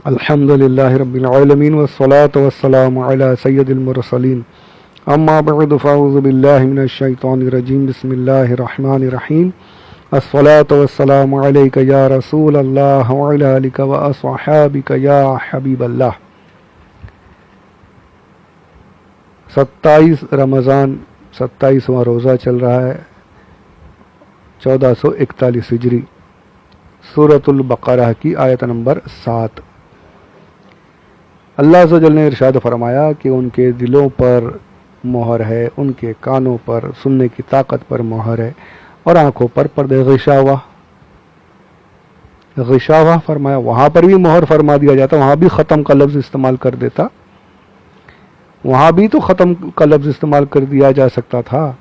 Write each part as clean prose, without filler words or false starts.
الحمدللہ رب العالمین والصلاة والسلام علی سید المرسلین اما بعد فاعوذ باللہ من الشیطان الرجیم بسم اللہ الرحمن الرحیم الصلاة والسلام علیک یا رسول اللہ وعلی آلک واصحابک یا حبیب اللہ۔ 27 رمضان 27واں روزہ چل رہا ہے، 1441 ہجری، سورۃ البقرہ کی آیت نمبر 7۔ اللہ عز و جل نے ارشاد فرمایا کہ ان کے دلوں پر مہر ہے، ان کے کانوں پر سننے کی طاقت پر مہر ہے، اور آنکھوں پر پردے غشاوہ فرمایا۔ وہاں پر بھی مہر فرما دیا جاتا، وہاں بھی ختم کا لفظ استعمال کر دیتا، وہاں بھی تو ختم کا لفظ استعمال کر دیا جا سکتا تھا۔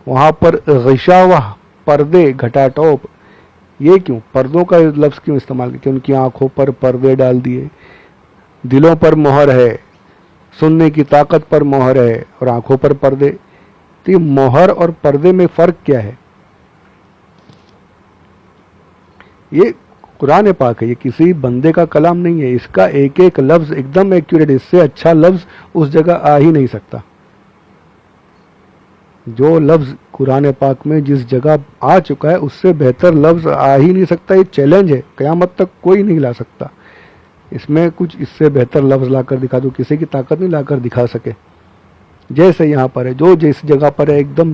وہاں پر غشاوہ پردے گھٹا ٹوپ، یہ کیوں پردوں کا لفظ کیوں استعمال کیا؟ کہ ان کی آنکھوں پر پردے ڈال دیے، دلوں پر مہر ہے، سننے کی طاقت پر مہر ہے اور آنکھوں پر پردے۔ تو یہ مہر اور پردے میں فرق کیا ہے؟ یہ قرآن پاک ہے، یہ کسی بندے کا کلام نہیں ہے، اس کا ایک ایک لفظ ایک دم ایکوریٹ، اس سے اچھا لفظ اس جگہ آ ہی نہیں سکتا۔ جو لفظ قرآن پاک میں جس جگہ آ چکا ہے اس سے بہتر لفظ آ ہی نہیں سکتا۔ یہ چیلنج ہے، قیامت تک کوئی نہیں لا سکتا۔ اس میں کچھ اس سے بہتر لفظ لا کر دکھا دو، کسی کی طاقت نہیں لا کر دکھا سکے۔ جیسے یہاں پر ہے، جو جس جگہ پر ہے ایک دم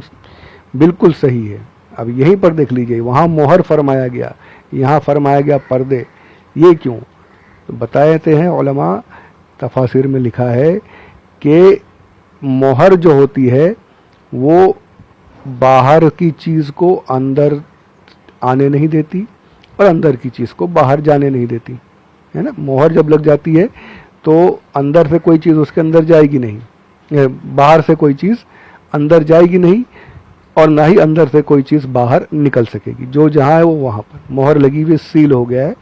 بالکل صحیح ہے۔ اب یہیں پر دیکھ لیجئے، وہاں مہر فرمایا گیا، یہاں فرمایا گیا پردے، یہ کیوں؟ تو بتاتے ہیں علماء، تفاسیر میں لکھا ہے کہ مہر جو ہوتی ہے وہ باہر کی چیز کو اندر آنے نہیں دیتی اور اندر کی چیز کو باہر جانے نہیں دیتی، ہے نا۔ مہر جب لگ جاتی ہے تو اندر سے کوئی چیز اس کے اندر جائے گی نہیں، باہر سے کوئی چیز اندر جائے گی نہیں، اور نہ ہی اندر سے کوئی چیز باہر نکل سکے گی۔ جو جہاں ہے وہ وہاں پر مہر لگی ہوئی، سیل ہو گیا ہے۔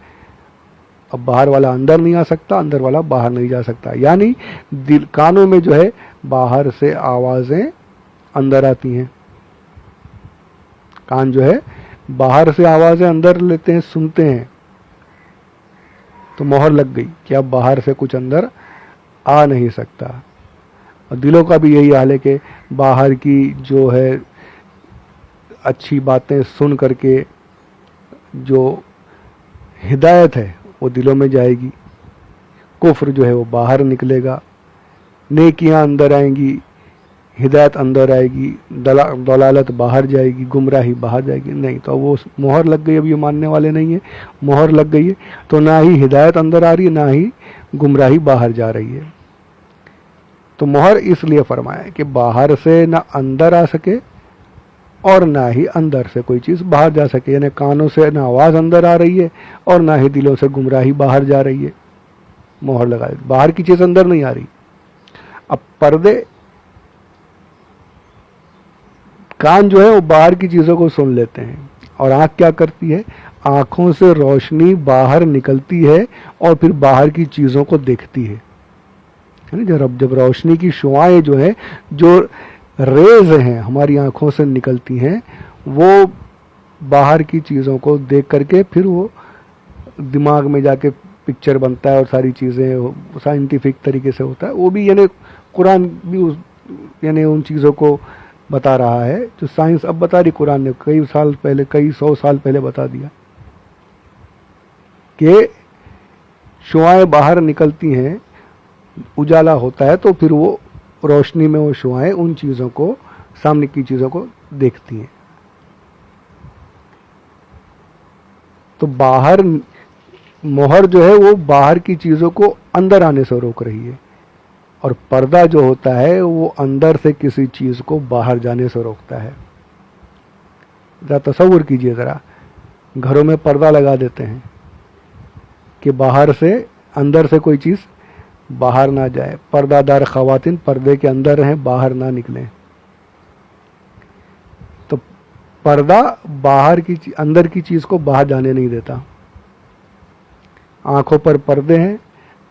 اب باہر والا اندر نہیں آ سکتا، اندر والا باہر نہیں جا سکتا۔ یعنی کانوں میں جو ہے باہر سے آوازیں اندر آتی ہیں، کان جو ہے باہر سے آوازیں اندر لیتے ہیں، سنتے ہیں، تو مہر لگ گئی کہ اب باہر سے کچھ اندر آ نہیں سکتا۔ اور دلوں کا بھی یہی حال ہے کہ باہر کی جو ہے اچھی باتیں سن کر کے جو ہدایت ہے وہ دلوں میں جائے گی، کفر جو ہے وہ باہر نکلے گا، نیکیاں اندر آئیں گی، ہدایت اندر آئے گی، ضلالت باہر جائے گی، گمراہی باہر جائے گی۔ نہیں تو وہ مہر لگ گئی، اب یہ ماننے والے نہیں ہیں، مہر لگ گئی ہے تو نہ ہی ہدایت اندر آ رہی ہے، نہ ہی گمراہی باہر جا رہی ہے۔ تو مہر اس لیے فرمایا کہ باہر سے نہ اندر آ سکے اور نہ ہی اندر سے کوئی چیز باہر جا سکے، یعنی کانوں سے نہ آواز اندر آ رہی ہے اور نہ ہی دلوں سے گمراہی باہر جا رہی ہے۔ مہر لگا دی، باہر کی چیز اندر نہیں آ رہی۔ اب پردے، کان جو ہے وہ باہر کی چیزوں کو سن لیتے ہیں، اور آنکھ کیا کرتی ہے؟ آنکھوں سے روشنی باہر نکلتی ہے اور پھر باہر کی چیزوں کو دیکھتی ہے۔ جب روشنی کی شعاعیں جو ہے، جو ریز ہیں ہماری آنکھوں سے نکلتی ہیں، وہ باہر کی چیزوں کو دیکھ کر کے پھر وہ دماغ میں جا کے پکچر بنتا ہے اور ساری چیزیں سائنٹیفک طریقے سے ہوتا ہے۔ وہ بھی یعنی قرآن بھی یعنی ان چیزوں کو بتا رہا ہے جو سائنس اب بتا رہی، قرآن نے کئی سال پہلے، کئی 100 سال پہلے بتا دیا کہ شعاعیں باہر نکلتی ہیں، اجالا ہوتا ہے تو پھر وہ روشنی میں وہ شعاعیں ان چیزوں کو، سامنے کی چیزوں کو دیکھتی ہیں۔ تو باہر مہر جو ہے وہ باہر کی چیزوں کو اندر آنے سے روک رہی ہے، اور پردہ جو ہوتا ہے وہ اندر سے کسی چیز کو باہر جانے سے روکتا ہے۔ ذرا تصور کیجئے، ذرا گھروں میں پردہ لگا دیتے ہیں کہ باہر سے، اندر سے کوئی چیز باہر نہ جائے، پردہ دار خواتین پردے کے اندر رہیں، باہر نہ نکلیں۔ تو پردہ باہر کی، اندر کی چیز کو باہر جانے نہیں دیتا۔ آنکھوں پر پردے ہیں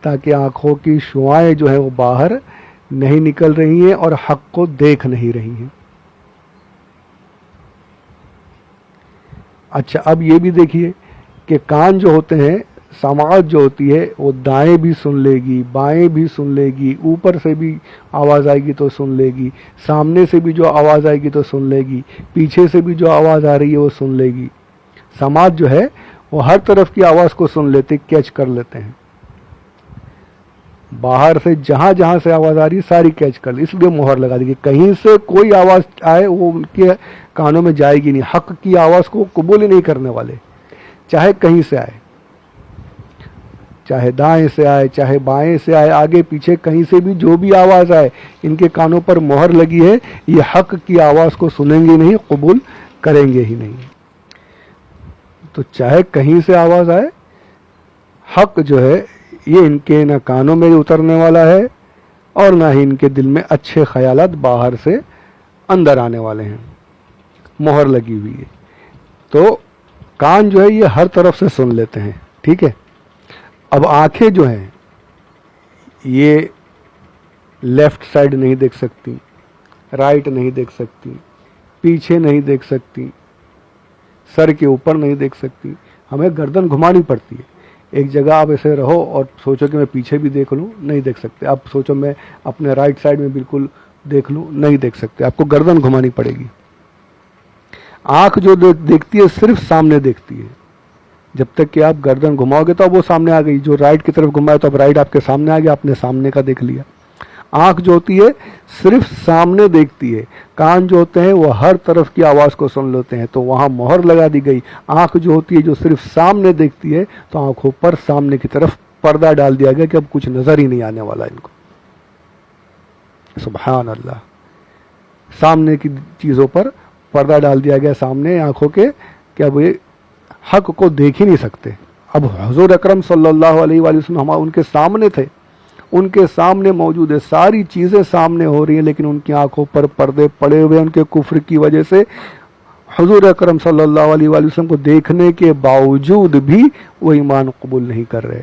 تاکہ آنکھوں کی شعاعیں جو ہیں وہ باہر نہیں نکل رہی ہیں اور حق کو دیکھ نہیں رہی ہیں۔ اچھا، اب یہ بھی دیکھیے کہ کان جو ہوتے ہیں سماعت جو ہوتی ہے وہ دائیں بھی سن لے گی، بائیں بھی سن لے گی، اوپر سے بھی آواز آئے گی تو سن لے گی، سامنے سے بھی جو آواز آئے گی تو سن لے گی، پیچھے سے بھی جو آواز آ رہی ہے وہ سن لے گی۔ سماعت جو ہے وہ ہر طرف کی آواز کو سن لیتے، کیچ کر لیتے ہیں، باہر سے جہاں جہاں سے آواز آ رہی ہے ساری کیچ کر لی، اس لیے مہر لگا دی کہ کہیں سے کوئی آواز آئے وہ ان کے کانوں میں جائے گی نہیں، حق کی آواز کو قبول ہی نہیں کرنے والے، چاہے کہیں سے آئے، چاہے دائیں سے آئے، چاہے بائیں سے آئے، آگے پیچھے کہیں سے بھی جو بھی آواز آئے، ان کے کانوں پر مہر لگی ہے، یہ حق کی آواز کو سنیں گے نہیں، قبول کریں گے ہی نہیں۔ تو چاہے کہیں سے آواز آئے، حق جو ہے یہ ان کے نہ کانوں میں اترنے والا ہے اور نہ ہی ان کے دل میں اچھے خیالات باہر سے اندر آنے والے ہیں، مہر لگی ہوئی ہے۔ تو کان جو ہے یہ ہر طرف سے سن لیتے ہیں، ٹھیک ہے۔ اب آنکھیں جو ہیں یہ لیفٹ سائڈ نہیں دیکھ سکتی، رائٹ نہیں دیکھ سکتی، پیچھے نہیں دیکھ سکتی، سر کے اوپر نہیں دیکھ سکتی، ہمیں گردن گھمانی پڑتی ہے۔ ایک جگہ آپ ایسے رہو اور سوچو کہ میں پیچھے بھی دیکھ لوں، نہیں دیکھ سکتے۔ آپ سوچو میں اپنے رائٹ سائڈ میں بالکل دیکھ لوں، نہیں دیکھ سکتے، آپ کو گردن گھمانی پڑے گی۔ آنکھ جو دیکھتی ہے صرف سامنے دیکھتی ہے، جب تک کہ آپ گردن گھماؤ گے تو اب وہ سامنے آ گئی، جو رائٹ کی طرف گھمائے تو اب رائٹ آپ کے سامنے آ گیا، آپ نے سامنے کا دیکھ لیا۔ آنکھ جو ہوتی ہے صرف سامنے دیکھتی ہے، کان جو ہوتے ہیں وہ ہر طرف کی آواز کو سن لیتے ہیں، تو وہاں مہر لگا دی گئی۔ آنکھ جو ہوتی ہے جو صرف سامنے دیکھتی ہے، تو آنکھوں پر سامنے کی طرف پردہ ڈال دیا گیا کہ اب کچھ نظر ہی نہیں آنے والا ان کو۔ سبحان اللہ، سامنے کی چیزوں پر پردہ ڈال دیا گیا سامنے آنکھوں کے کہ اب یہ حق کو دیکھ ہی نہیں سکتے۔ اب حضور اکرم صلی اللہ علیہ وآلہ وسلم ان کے سامنے تھے، ان کے سامنے موجود ہے، ساری چیزیں سامنے ہو رہی ہیں، لیکن ان کی آنکھوں پر پردے پڑے ہوئے، ان کے کفر کی وجہ سے حضور اکرم صلی اللہ علیہ وآلہ وسلم کو دیکھنے کے باوجود بھی وہ ایمان قبول نہیں کر رہے۔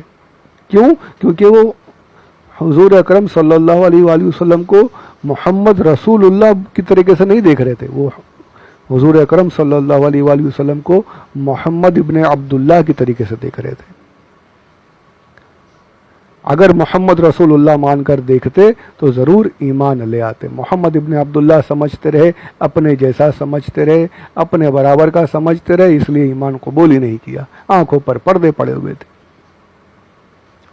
کیوں؟ کیونکہ وہ حضور اکرم صلی اللہ علیہ وآلہ وسلم کو محمد رسول اللہ کی طریقے سے نہیں دیکھ رہے تھے، وہ حضور اکرم صلی اللہ علیہ وآلہ وسلم کو محمد ابن عبداللہ کی طریقے سے دیکھ رہے تھے۔ اگر محمد رسول اللہ مان کر دیکھتے تو ضرور ایمان لے آتے۔ محمد ابن عبداللہ سمجھتے رہے، اپنے جیسا سمجھتے رہے، اپنے برابر کا سمجھتے رہے، اس لیے ایمان قبول ہی نہیں کیا، آنکھوں پر پردے پڑے ہوئے تھے۔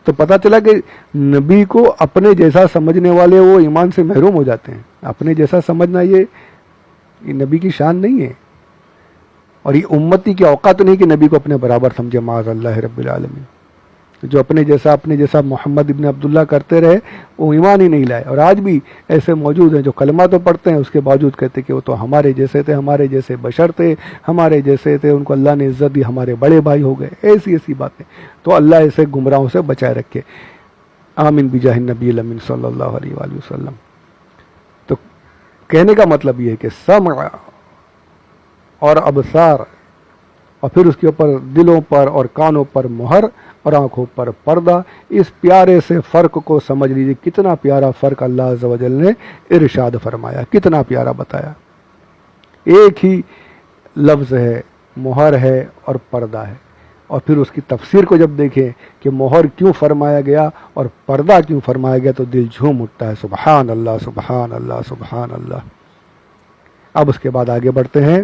تو پتہ چلا کہ نبی کو اپنے جیسا سمجھنے والے وہ ایمان سے محروم ہو جاتے ہیں۔ اپنے جیسا سمجھنا یہ نبی کی شان نہیں ہے، اور یہ امتی کی اوقات نہیں کہ نبی کو اپنے برابر سمجھے، معاذ اللہ رب العالمین۔ جو اپنے جیسا محمد ابن عبداللہ کرتے رہے وہ ایمان ہی نہیں لائے، اور آج بھی ایسے موجود ہیں جو کلمہ تو پڑھتے ہیں، اس کے باوجود کہتے کہ وہ تو ہمارے جیسے تھے، ہمارے جیسے بشر تھے، ہمارے جیسے تھے، ان کو اللہ نے عزت دی، ہمارے بڑے بھائی ہو گئے، ایسی باتیں۔ تو اللہ ایسے گمراہوں سے بچائے رکھے، آمین بجاہ النبی الامین صلی اللہ علیہ وآلہ وسلم۔ تو کہنے کا مطلب یہ ہے کہ سمع اور ابصار، اور پھر اس کے اوپر دلوں پر اور کانوں پر مہر اور آنکھوں پر پردہ، اس پیارے سے فرق کو سمجھ لیجیے، کتنا پیارا فرق اللہ عز و جل نے ارشاد فرمایا، کتنا پیارا بتایا۔ ایک ہی لفظ ہے، مہر ہے اور پردہ ہے، اور پھر اس کی تفسیر کو جب دیکھیں کہ مہر کیوں فرمایا گیا اور پردہ کیوں فرمایا گیا تو دل جھوم اٹھتا ہے، سبحان اللہ سبحان اللہ سبحان اللہ۔ اب اس کے بعد آگے بڑھتے ہیں،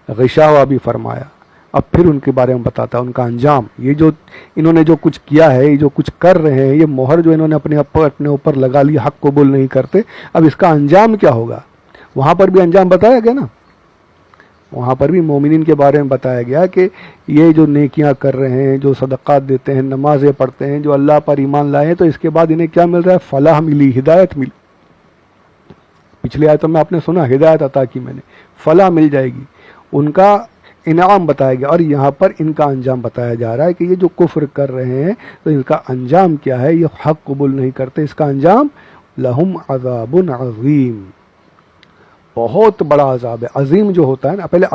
غشاوہ بھی فرمایا، اب پھر ان کے بارے میں بتاتا ہے ان کا انجام۔ یہ جو انہوں نے جو کچھ کیا ہے، یہ جو کچھ کر رہے ہیں، یہ مہر جو انہوں نے اپنے اوپر لگا لی، حق قبول نہیں کرتے، اب اس کا انجام کیا ہوگا؟ وہاں پر بھی انجام بتایا گیا نا، وہاں پر بھی مومنین کے بارے میں بتایا گیا کہ یہ جو نیکیاں کر رہے ہیں، جو صدقات دیتے ہیں، نمازیں پڑھتے ہیں، جو اللہ پر ایمان لائے ہیں، تو اس کے بعد انہیں کیا مل رہا ہے؟ فلاح ملی، ہدایت ملی۔ پچھلی آیتوں میں آپ نے سنا ہدایت عطا کی میں نے، فلاح مل جائے گی، ان کا انعام بتایا گیا، اور یہاں پر ان کا انجام بتایا جا رہا ہے کہ یہ جو کفر کر رہے ہیں تو ان کا انجام کیا ہے؟ یہ حق قبول نہیں کرتے، اس کا انجام لہم عذاب عظیم، بہت بڑا عذاب ہے۔ عظیم جو ہوتا ہے نا، پہلے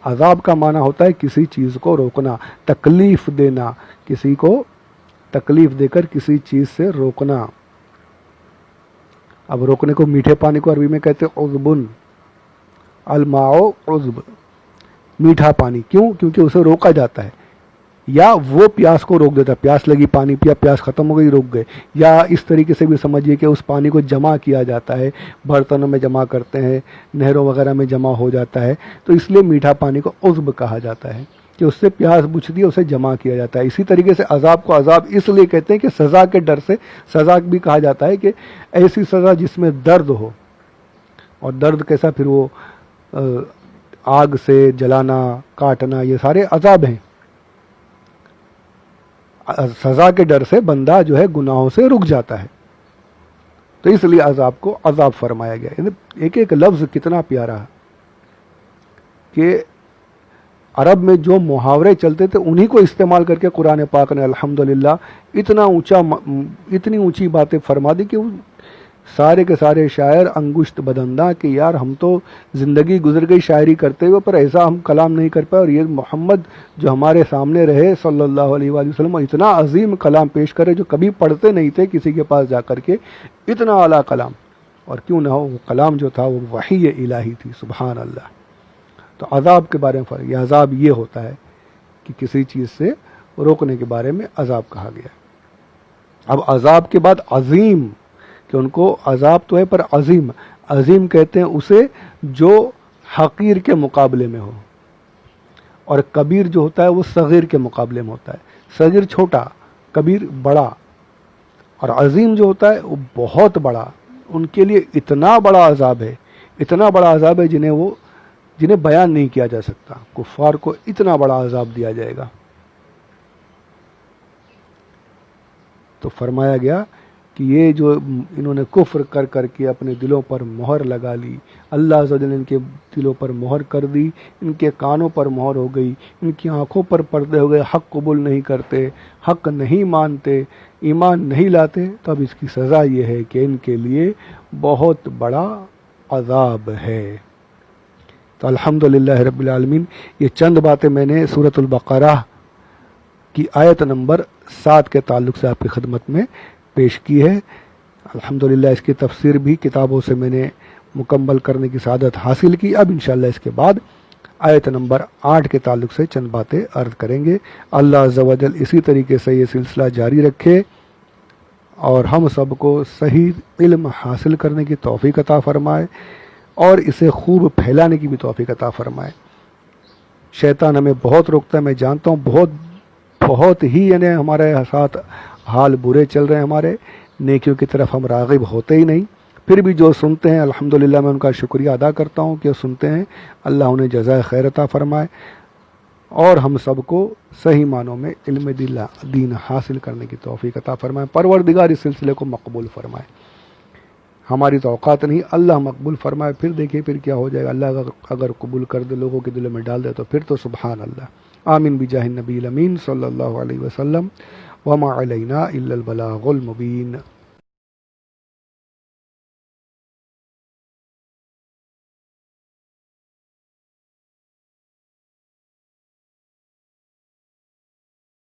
عذاب کا معنی ہوتا ہے کسی چیز کو روکنا، تکلیف دینا، کسی کو تکلیف دے کر کسی چیز سے روکنا۔ اب روکنے کو میٹھے پانی کو عربی میں کہتے ہیں عذبن، الماء عذب، میٹھا پانی۔ کیوں؟ کیونکہ اسے روکا جاتا ہے، یا وہ پیاس کو روک دیتا ہے، پیاس لگی پانی پیا، پیاس ختم ہو گئی روک گئے، یا اس طریقے سے بھی سمجھیے کہ اس پانی کو جمع کیا جاتا ہے، برتنوں میں جمع کرتے ہیں، نہروں وغیرہ میں جمع ہو جاتا ہے، تو اس لیے میٹھا پانی کو عذب کہا جاتا ہے کہ اس سے پیاس بجھتی ہے، اسے جمع کیا جاتا ہے۔ اسی طریقے سے عذاب کو عذاب اس لیے کہتے ہیں کہ سزا کے ڈر سے، سزا بھی کہا جاتا ہے کہ ایسی سزا جس میں درد ہو، اور درد کیسا؟ پھر وہ آگ سے جلانا، کاٹنا، یہ سارے عذاب ہیں۔ سزا کے ڈر سے بندہ جو ہے گناہوں سے رک جاتا ہے، تو اس لیے عذاب کو عذاب فرمایا گیا۔ ایک ایک لفظ کتنا پیارا ہے کہ عرب میں جو محاورے چلتے تھے انہی کو استعمال کر کے قرآن پاک نے الحمدللہ اتنی اونچی باتیں فرما دی کہ سارے کے سارے شاعر انگشت بدنداں کہ یار ہم تو زندگی گزر گئی شاعری کرتے ہوئے، پر ایسا ہم کلام نہیں کر پائے، اور یہ محمد جو ہمارے سامنے رہے صلی اللہ علیہ وآلہ وسلم اتنا عظیم کلام پیش کرے جو کبھی پڑھتے نہیں تھے کسی کے پاس جا کر کے، اتنا اعلیٰ کلام، اور کیوں نہ ہو وہ کلام جو تھا وہ وحی الہی تھی، سبحان اللہ۔ تو عذاب کے بارے میں یہ عذاب یہ ہوتا ہے کہ کسی چیز سے روکنے کے بارے میں عذاب کہا گیا۔ اب عذاب کے بعد عظیم، کہ ان کو عذاب تو ہے پر عظیم، عظیم کہتے ہیں اسے جو حقیر کے مقابلے میں ہو، اور کبیر جو ہوتا ہے وہ صغیر کے مقابلے میں ہوتا ہے، صغیر چھوٹا، کبیر بڑا، اور عظیم جو ہوتا ہے وہ بہت بڑا۔ ان کے لیے اتنا بڑا عذاب ہے، اتنا بڑا عذاب ہے جنہیں بیان نہیں کیا جا سکتا۔ کفار کو اتنا بڑا عذاب دیا جائے گا۔ تو فرمایا گیا کہ یہ جو انہوں نے کفر کر کر کے اپنے دلوں پر مہر لگا لی، اللہ عز و جل ان کے دلوں پر مہر کر دی، ان کے کانوں پر مہر ہو گئی، ان کی آنکھوں پر پردے ہو گئے، حق قبول نہیں کرتے، حق نہیں مانتے، ایمان نہیں لاتے، تو اب اس کی سزا یہ ہے کہ ان کے لیے بہت بڑا عذاب ہے۔ تو الحمدللہ رب العالمین، یہ چند باتیں میں نے سورۃ البقرہ کی آیت نمبر 7 کے تعلق سے آپ کی خدمت میں پیش کی ہے۔ الحمدللہ اس کی تفسیر بھی کتابوں سے میں نے مکمل کرنے کی سعادت حاصل کی۔ اب انشاءاللہ اس کے بعد آیت نمبر 8 کے تعلق سے چند باتیں عرض کریں گے۔ اللہ عز و جل اسی طریقے سے یہ سلسلہ جاری رکھے اور ہم سب کو صحیح علم حاصل کرنے کی توفیق عطا فرمائے، اور اسے خوب پھیلانے کی بھی توفیق عطا فرمائے۔ شیطان ہمیں بہت روکتا ہے، میں جانتا ہوں، بہت ہی یعنی ہمارے ساتھ حال برے چل رہے ہیں، ہمارے نیکیوں کی طرف ہم راغب ہوتے ہی نہیں، پھر بھی جو سنتے ہیں الحمدللہ میں ان کا شکریہ ادا کرتا ہوں کہ سنتے ہیں، اللہ انہیں جزائے خیر عطا فرمائے، اور ہم سب کو صحیح معنوں میں علم دین حاصل کرنے کی توفیق عطا فرمائے۔ پروردگار اس سلسلے کو مقبول فرمائے، ہماری توقعات نہیں، اللہ مقبول فرمائے، پھر دیکھیں پھر کیا ہو جائے گا۔ اللہ اگر قبول کر دے، لوگوں کے دلوں میں ڈال دے، تو پھر تو سبحان اللہ۔ آمین بجاہ النبی الامین صلی اللہ علیہ وسلم، وما علینا الا البلاغ المبین۔